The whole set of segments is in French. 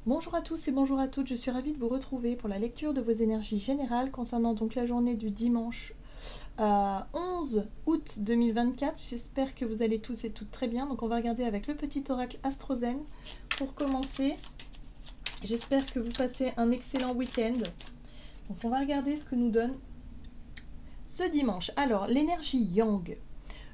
Bonjour à tous et bonjour à toutes, je suis ravie de vous retrouver pour la lecture de vos énergies générales concernant donc la journée du dimanche 11 août 2024. J'espère que vous allez tous et toutes très bien. Donc on va regarder avec le petit oracle AstroZen pour commencer. J'espère que vous passez un excellent week-end. Donc on va regarder ce que nous donne ce dimanche. Alors l'énergie Yang.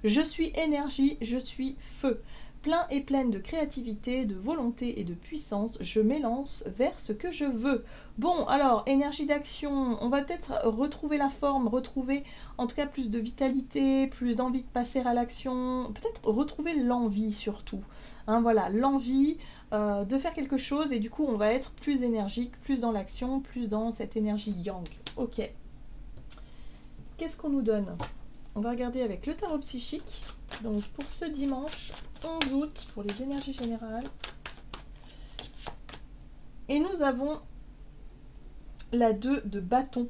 Je suis énergie, je suis feu. Plein et pleine de créativité, de volonté et de puissance, je m'élance vers ce que je veux. Bon, alors, énergie d'action, on va peut-être retrouver la forme, retrouver en tout cas plus de vitalité, plus d'envie de passer à l'action, peut-être retrouver l'envie surtout. Hein, voilà, l'envie de faire quelque chose et du coup on va être plus énergique, plus dans l'action, plus dans cette énergie yang. Ok. Qu'est-ce qu'on nous donne ? On va regarder avec le tarot psychique. Donc pour ce dimanche 11 août, pour les énergies générales. Et nous avons la 2 de bâton,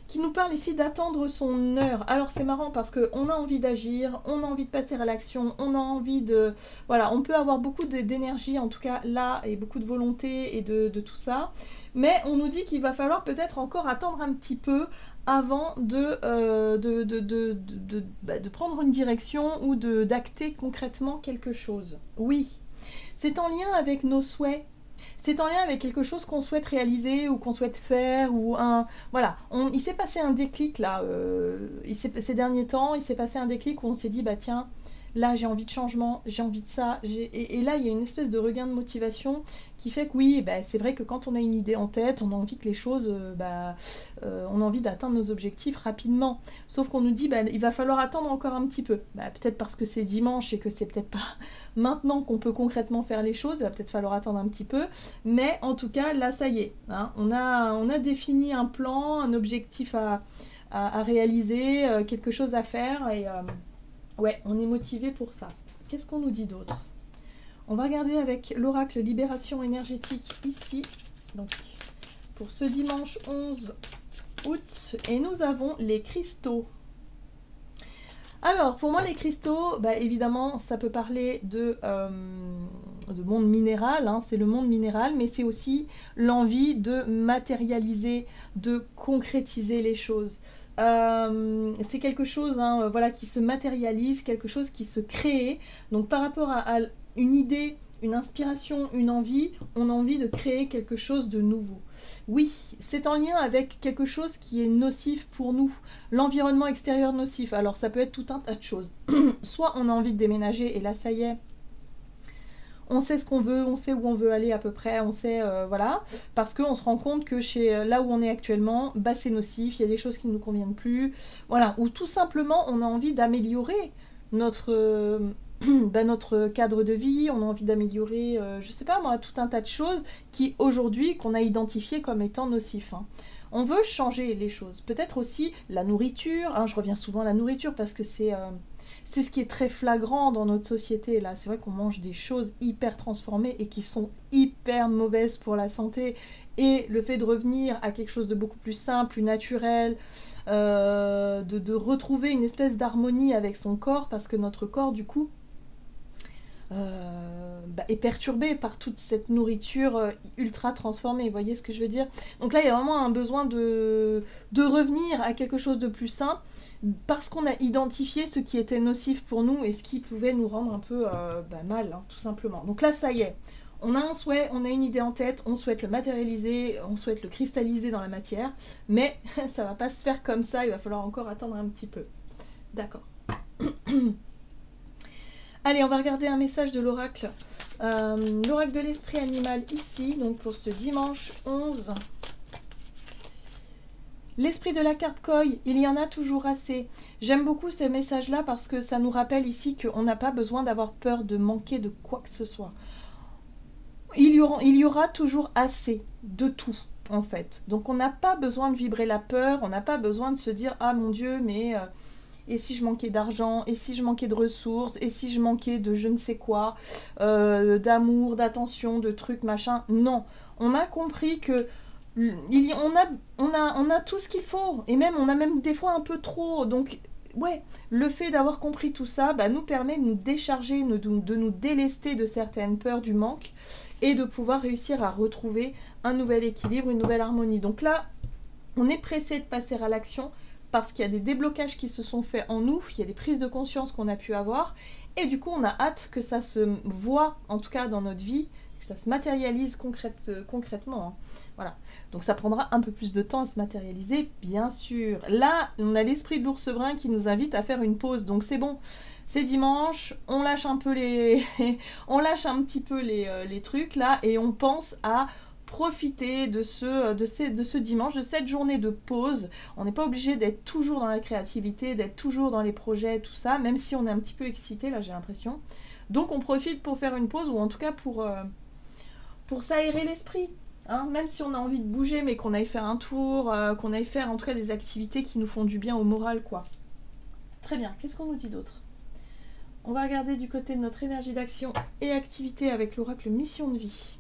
qui nous parle ici d'attendre son heure. Alors c'est marrant parce qu'on a envie d'agir, on a envie de passer à l'action, on a envie de... Voilà, on peut avoir beaucoup d'énergie en tout cas là, et beaucoup de volonté et de tout ça. Mais on nous dit qu'il va falloir peut-être encore attendre un petit peu avant de prendre une direction ou d'acter concrètement quelque chose. Oui, c'est en lien avec nos souhaits. C'est en lien avec quelque chose qu'on souhaite réaliser ou qu'on souhaite faire ou un... Voilà, il s'est passé un déclic là, ces derniers temps, il s'est passé un déclic où on s'est dit, bah tiens, là j'ai envie de changement, j'ai envie de ça, et là il y a une espèce de regain de motivation qui fait que oui, bah, c'est vrai que quand on a une idée en tête, on a envie que les choses, on a envie d'atteindre nos objectifs rapidement. Sauf qu'on nous dit, bah, il va falloir attendre encore un petit peu. Bah, peut-être parce que c'est dimanche et que c'est peut-être pas maintenant qu'on peut concrètement faire les choses, il va peut-être falloir attendre un petit peu. Mais en tout cas, là ça y est, hein, on a défini un plan, un objectif à réaliser, quelque chose à faire et... ouais, on est motivé pour ça. Qu'est-ce qu'on nous dit d'autre? On va regarder avec l'oracle Libération énergétique ici. Donc, pour ce dimanche 11 août. Et nous avons les cristaux. Alors, pour moi, les cristaux, bah, évidemment, ça peut parler de monde minéral, hein, c'est le monde minéral, mais c'est aussi l'envie de matérialiser, de concrétiser les choses. C'est quelque chose hein, voilà, qui se matérialise, quelque chose qui se crée. Donc par rapport à une idée, une inspiration, une envie, on a envie de créer quelque chose de nouveau. Oui, c'est en lien avec quelque chose qui est nocif pour nous, l'environnement extérieur nocif. Alors ça peut être tout un tas de choses. Soit on a envie de déménager et là ça y est, on sait ce qu'on veut, on sait où on veut aller à peu près, on sait, voilà, parce qu'on se rend compte que là où on est actuellement, bah, c'est nocif, il y a des choses qui ne nous conviennent plus, voilà, ou tout simplement on a envie d'améliorer notre cadre de vie, on a envie d'améliorer, je sais pas moi, tout un tas de choses qui aujourd'hui, qu'on a identifié comme étant nocifs. Hein. On veut changer les choses, peut-être aussi la nourriture, hein, je reviens souvent à la nourriture parce que c'est ce qui est très flagrant dans notre société. Là, c'est vrai qu'on mange des choses hyper transformées et qui sont hyper mauvaises pour la santé. Et le fait de revenir à quelque chose de beaucoup plus simple, plus naturel, de retrouver une espèce d'harmonie avec son corps, parce que notre corps, du coup, est perturbé par toute cette nourriture ultra transformée, vous voyez ce que je veux dire? Donc là il y a vraiment un besoin de revenir à quelque chose de plus sain, parce qu'on a identifié ce qui était nocif pour nous et ce qui pouvait nous rendre un peu mal, hein, tout simplement. Donc là ça y est, on a un souhait, on a une idée en tête, on souhaite le matérialiser, on souhaite le cristalliser dans la matière, mais ça va pas se faire comme ça, il va falloir encore attendre un petit peu. D'accord. Allez, on va regarder un message de l'oracle. L'oracle de l'esprit animal ici, donc pour ce dimanche 11. L'esprit de la carte Koi, il y en a toujours assez. J'aime beaucoup ces messages-là parce que ça nous rappelle ici qu'on n'a pas besoin d'avoir peur de manquer de quoi que ce soit. Il y aura toujours assez de tout, en fait. Donc on n'a pas besoin de vibrer la peur, on n'a pas besoin de se dire « Ah mon Dieu, mais... et si je manquais d'argent, et si je manquais de ressources, et si je manquais de je ne sais quoi, d'amour, d'attention, de trucs, machin. » Non, on a compris que on a tout ce qu'il faut, et même on a même des fois un peu trop. Donc ouais, le fait d'avoir compris tout ça nous permet de nous décharger, de nous délester de certaines peurs du manque et de pouvoir réussir à retrouver un nouvel équilibre, une nouvelle harmonie. Donc là, on est pressé de passer à l'action parce qu'il y a des déblocages qui se sont faits en nous, il y a des prises de conscience qu'on a pu avoir, et du coup on a hâte que ça se voit, en tout cas dans notre vie, que ça se matérialise concrètement. Hein. Voilà. Donc ça prendra un peu plus de temps à se matérialiser, bien sûr. Là, on a l'esprit de l'ours brun qui nous invite à faire une pause, donc c'est bon. C'est dimanche, on lâche un peu on lâche un petit peu les trucs là, et on pense à profiter de ce dimanche, de cette journée de pause. On n'est pas obligé d'être toujours dans la créativité, d'être toujours dans les projets, tout ça, même si on est un petit peu excité, là j'ai l'impression. Donc on profite pour faire une pause, ou en tout cas pour s'aérer l'esprit. Hein, même si on a envie de bouger, mais qu'on aille faire un tour, qu'on aille faire en tout cas des activités qui nous font du bien au moral, quoi. Très bien, qu'est-ce qu'on nous dit d'autre? On va regarder du côté de notre énergie d'action et activité avec l'oracle Mission de vie.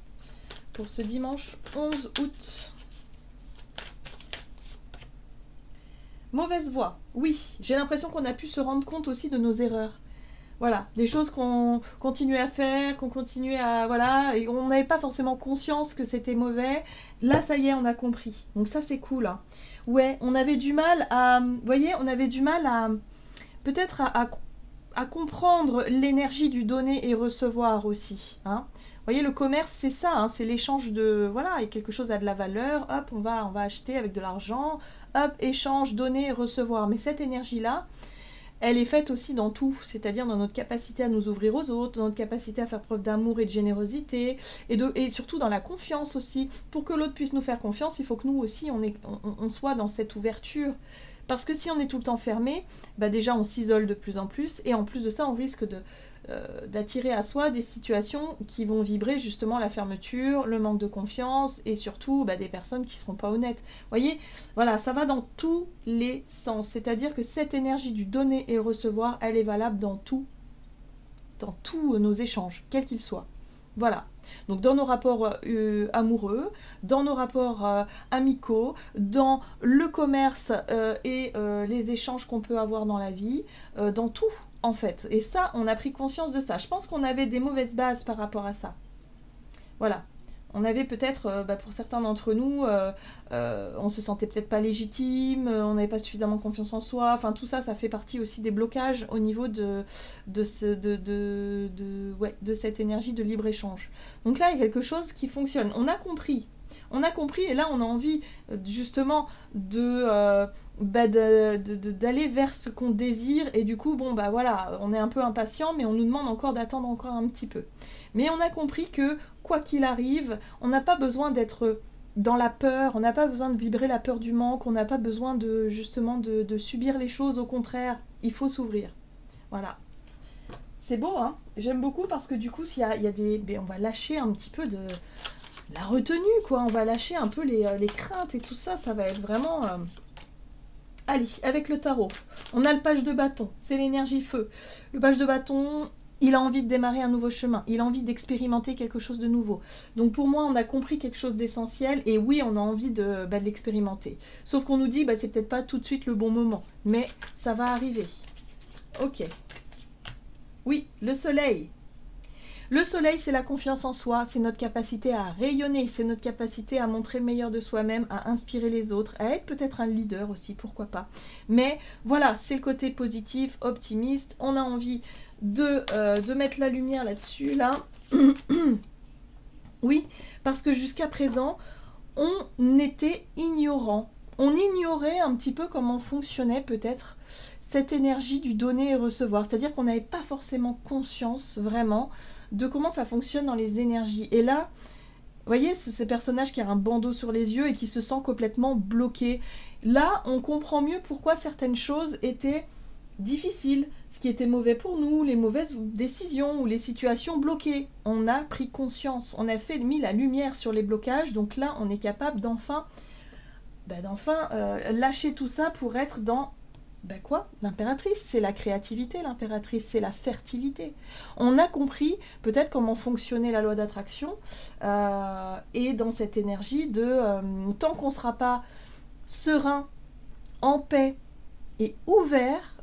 Pour ce dimanche 11 août. Mauvaise voie. Oui, j'ai l'impression qu'on a pu se rendre compte aussi de nos erreurs. Voilà, des choses qu'on continuait à faire, qu'on continuait à... Voilà, et on n'avait pas forcément conscience que c'était mauvais. Là, ça y est, on a compris. Donc ça, c'est cool. Hein. Ouais, on avait du mal à... Vous voyez, on avait du mal à... Peut-être à comprendre l'énergie du donner et recevoir aussi. Hein. Vous voyez, le commerce, c'est ça, hein, c'est l'échange de... Voilà, et quelque chose a de la valeur, hop, on va acheter avec de l'argent, hop, échange, donner et recevoir. Mais cette énergie-là, elle est faite aussi dans tout, c'est-à-dire dans notre capacité à nous ouvrir aux autres, dans notre capacité à faire preuve d'amour et de générosité, et surtout dans la confiance aussi. Pour que l'autre puisse nous faire confiance, il faut que nous aussi, on soit dans cette ouverture. Parce que si on est tout le temps fermé, déjà on s'isole de plus en plus, et en plus de ça, on risque d'attirer à soi des situations qui vont vibrer justement la fermeture, le manque de confiance, et surtout des personnes qui ne seront pas honnêtes. Vous voyez, voilà, ça va dans tous les sens. C'est-à-dire que cette énergie du donner et le recevoir, elle est valable dans tous nos échanges, quels qu'ils soient. Voilà. Donc dans nos rapports amoureux, dans nos rapports amicaux, dans le commerce et les échanges qu'on peut avoir dans la vie, dans tout en fait. Et ça, on a pris conscience de ça. Je pense qu'on avait des mauvaises bases par rapport à ça. Voilà. On avait peut-être, pour certains d'entre nous, on se sentait peut-être pas légitime, on n'avait pas suffisamment confiance en soi. Enfin, tout ça, ça fait partie aussi des blocages au niveau de cette énergie de libre-échange. Donc là, il y a quelque chose qui fonctionne. On a compris, et là, on a envie justement d'aller vers ce qu'on désire. Et du coup, voilà, on est un peu impatient, mais on nous demande encore d'attendre encore un petit peu. Mais on a compris que, quoi qu'il arrive, on n'a pas besoin d'être dans la peur, on n'a pas besoin de vibrer la peur du manque, on n'a pas besoin de subir les choses, au contraire, il faut s'ouvrir. Voilà. C'est beau, hein? J'aime beaucoup parce que du coup, s'il y a des... on va lâcher un petit peu de la retenue, quoi. On va lâcher un peu les craintes et tout ça, ça va être vraiment... Allez, avec le tarot, on a le page de bâton, c'est l'énergie feu. Le page de bâton... Il a envie de démarrer un nouveau chemin, il a envie d'expérimenter quelque chose de nouveau. Donc pour moi, on a compris quelque chose d'essentiel, et oui, on a envie de l'expérimenter. Sauf qu'on nous dit, c'est peut-être pas tout de suite le bon moment, mais ça va arriver. Ok. Oui, le soleil. Le soleil, c'est la confiance en soi, c'est notre capacité à rayonner, c'est notre capacité à montrer le meilleur de soi-même, à inspirer les autres, à être peut-être un leader aussi, pourquoi pas. Mais voilà, c'est le côté positif, optimiste, on a envie de mettre la lumière là-dessus, là. Oui, parce que jusqu'à présent, on était ignorant. On ignorait un petit peu comment fonctionnait peut-être cette énergie du donner et recevoir. C'est-à-dire qu'on n'avait pas forcément conscience vraiment de comment ça fonctionne dans les énergies. Et là, vous voyez, ce personnage qui a un bandeau sur les yeux et qui se sent complètement bloqué. Là, on comprend mieux pourquoi certaines choses étaient difficiles, ce qui était mauvais pour nous, les mauvaises décisions ou les situations bloquées. On a pris conscience, on a mis la lumière sur les blocages, donc là, on est capable d'enfin lâcher tout ça pour être dans quoi? L'impératrice, c'est la créativité, l'impératrice, c'est la fertilité. On a compris peut-être comment fonctionnait la loi d'attraction et dans cette énergie de tant qu'on ne sera pas serein, en paix et ouvert,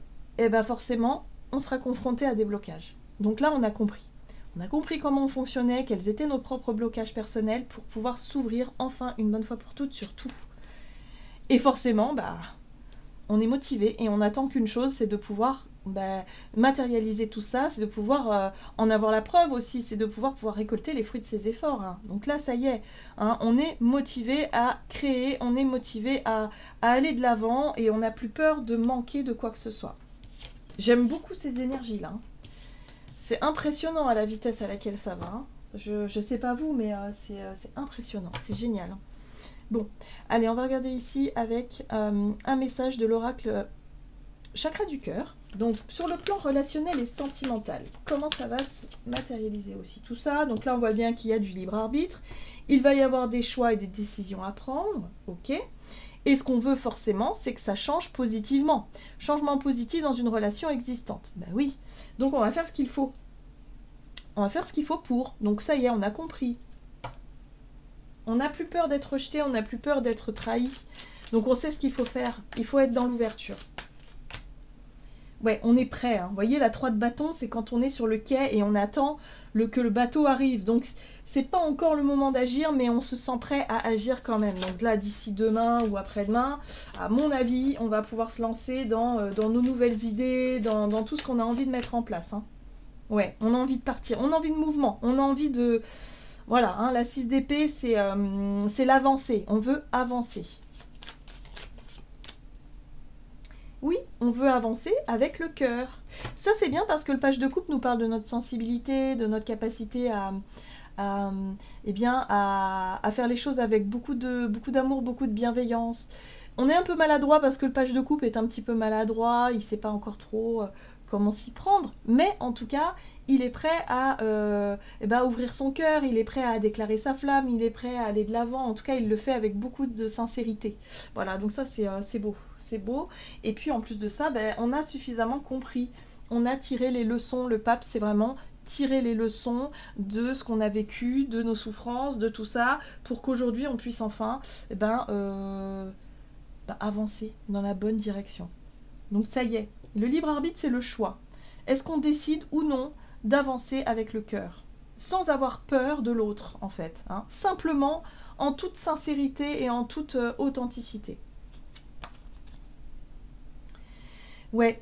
et ben forcément, on sera confronté à des blocages. Donc là, on a compris. On a compris comment on fonctionnait, quels étaient nos propres blocages personnels pour pouvoir s'ouvrir enfin une bonne fois pour toutes sur tout. Et forcément, on est motivé et on attend qu'une chose, c'est de pouvoir matérialiser tout ça, c'est de pouvoir en avoir la preuve aussi, c'est de pouvoir récolter les fruits de ses efforts. Hein. Donc là, ça y est, hein, on est motivé à créer, on est motivé à aller de l'avant et on n'a plus peur de manquer de quoi que ce soit. J'aime beaucoup ces énergies-là. Hein. C'est impressionnant à la vitesse à laquelle ça va. Hein. Je sais pas vous, mais c'est impressionnant, c'est génial. Hein. Bon, allez, on va regarder ici avec un message de l'oracle chakra du cœur. Donc, sur le plan relationnel et sentimental, comment ça va se matérialiser aussi tout ça. Donc là, on voit bien qu'il y a du libre arbitre. Il va y avoir des choix et des décisions à prendre, ok. Et ce qu'on veut forcément, c'est que ça change positivement. Changement positif dans une relation existante. Ben oui. Donc, on va faire ce qu'il faut. On va faire ce qu'il faut pour. Donc, ça y est, on a compris. On n'a plus peur d'être rejeté, on n'a plus peur d'être trahi. Donc on sait ce qu'il faut faire. Il faut être dans l'ouverture. Ouais, on est prêt. Hein. Vous voyez, la 3 de bâton, c'est quand on est sur le quai et on attend que le bateau arrive. Donc c'est pas encore le moment d'agir, mais on se sent prêt à agir quand même. Donc là, d'ici demain ou après-demain, à mon avis, on va pouvoir se lancer dans nos nouvelles idées, dans tout ce qu'on a envie de mettre en place. Hein. Ouais, on a envie de partir, on a envie de mouvement, on a envie de... Voilà, hein, la 6 d'épée, c'est l'avancée. On veut avancer. Oui, on veut avancer avec le cœur. Ça, c'est bien parce que le page de coupe nous parle de notre sensibilité, de notre capacité à faire les choses avec beaucoup d'amour, beaucoup de bienveillance. On est un peu maladroit parce que le page de coupe est un petit peu maladroit, il ne sait pas encore trop comment s'y prendre, mais en tout cas, il est prêt à ouvrir son cœur, il est prêt à déclarer sa flamme, il est prêt à aller de l'avant, en tout cas, il le fait avec beaucoup de sincérité. Voilà, donc ça, c'est beau, c'est beau. Et puis, en plus de ça, on a suffisamment compris, on a tiré les leçons, le pape, c'est vraiment tirer les leçons de ce qu'on a vécu, de nos souffrances, de tout ça, pour qu'aujourd'hui, on puisse enfin avancer dans la bonne direction. Donc ça y est, le libre arbitre, c'est le choix. Est-ce qu'on décide ou non d'avancer avec le cœur, sans avoir peur de l'autre, en fait, hein, simplement en toute sincérité et en toute authenticité. Ouais.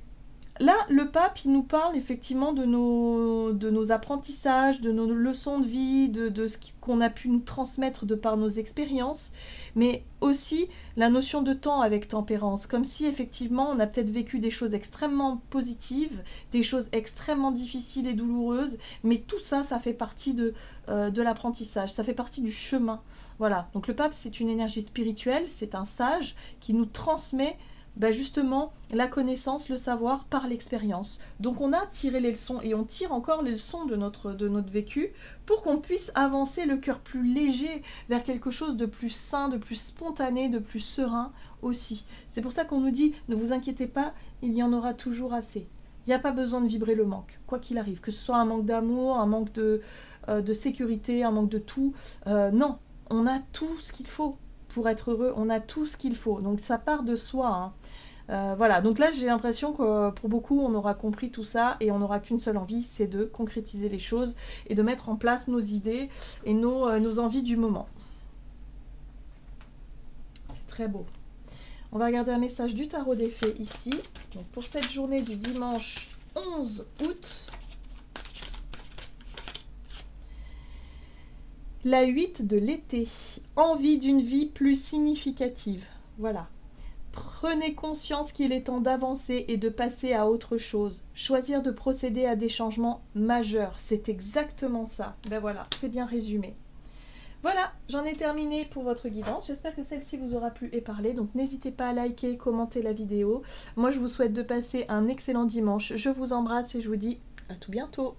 Là, le pape, il nous parle effectivement de nos apprentissages, de nos leçons de vie, de ce qu'on a pu nous transmettre de par nos expériences, mais aussi la notion de temps avec tempérance, comme si effectivement on a peut-être vécu des choses extrêmement positives, des choses extrêmement difficiles et douloureuses, mais tout ça, ça fait partie de l'apprentissage, ça fait partie du chemin. Voilà, donc le pape, c'est une énergie spirituelle, c'est un sage qui nous transmet justement la connaissance, le savoir par l'expérience. Donc on a tiré les leçons et on tire encore les leçons de notre vécu pour qu'on puisse avancer le cœur plus léger vers quelque chose de plus sain, de plus spontané, de plus serein aussi. C'est pour ça qu'on nous dit, ne vous inquiétez pas, il y en aura toujours assez. Il n'y a pas besoin de vibrer le manque, quoi qu'il arrive, que ce soit un manque d'amour, un manque de sécurité, un manque de tout. Non, on a tout ce qu'il faut. Pour être heureux, on a tout ce qu'il faut. Donc ça part de soi. Hein. Voilà, donc là j'ai l'impression que pour beaucoup on aura compris tout ça et on n'aura qu'une seule envie, c'est de concrétiser les choses et de mettre en place nos idées et nos envies du moment. C'est très beau. On va regarder un message du tarot des fées ici. Donc pour cette journée du dimanche 11 août. La 8 de l'été, envie d'une vie plus significative. Voilà. Prenez conscience qu'il est temps d'avancer et de passer à autre chose. Choisir de procéder à des changements majeurs. C'est exactement ça. Ben voilà, c'est bien résumé. Voilà, j'en ai terminé pour votre guidance. J'espère que celle-ci vous aura plu et parlé. Donc n'hésitez pas à liker, commenter la vidéo. Moi, je vous souhaite de passer un excellent dimanche. Je vous embrasse et je vous dis à tout bientôt.